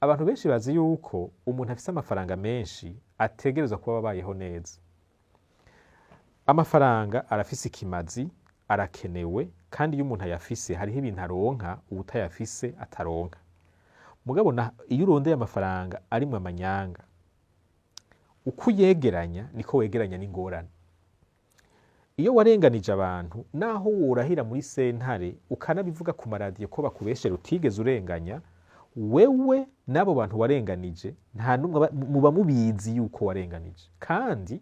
abantu benshi bazi yuko umuntu afise amafaranga menshi ategerezwa kuba abayeho neza. Amafaranga arafise ikimazi, arakenewe, kandi iyo umuntu ayafise hariho ibintu aronka ubutayafise ataronka. Mugabo iyo urondeye amafaranga arimwo amanyanga, uko uyegeranya niko wegeranya n'ingorane. Iyo warenganije abantu, naho worahira muri sentare ukanabivuga ku maradiyo ko bakubeshere utigeze urenganya, wewe n'abo bantu warenganije nta numwe muba mubizi yuko warenganije, kandi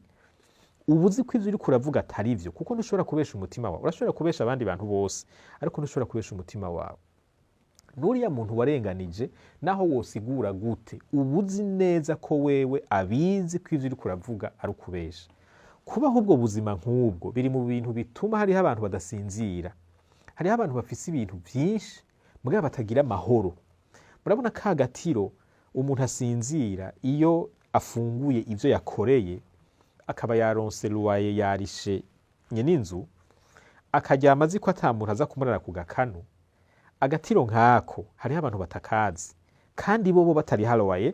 ubuzi ko ivyo uriko uravuga atari vyo, kuko ntushobora kubesha umutima wawe. Urashobora kubesha abandi bantu bose, ariko ntushobora kubesha umutima wawe. Nuriya muntu warenganije, naho wosigura gute, ubuzi neza ko wewe abizi ko ivyo uriko uravuga ari ukubesha. Kubaho ubwo buzima nk'ubwo biri mu bintu bituma hariho abantu badasinzira. Hariho abantu bafise ibintu vyinshi mugabo batagira amahoro. Murabona ka gatiro umuntu asinzira iyo afunguye ivyo yakoreye, akaba yaronse luwaye yarishe nyen'inzu, akaryama azi ko ata muntu aza kumurara ku gakanu. Agatiro nkako hariho abantu batakazi, kandi bobo batari luwaye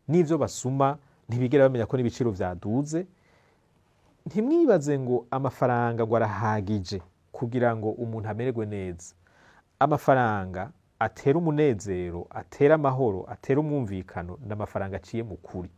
n'ivyo basuma ntibigera bamenya ko n'ibiciro vyaduze. Ntimwibaze ngo amafaranga ngo arahagije kugira ngo umuntu amererwe neza. Amafaranga atera umunezero, atera amahoro, atera umwumvikano n'amafaranga aciye mu kuri.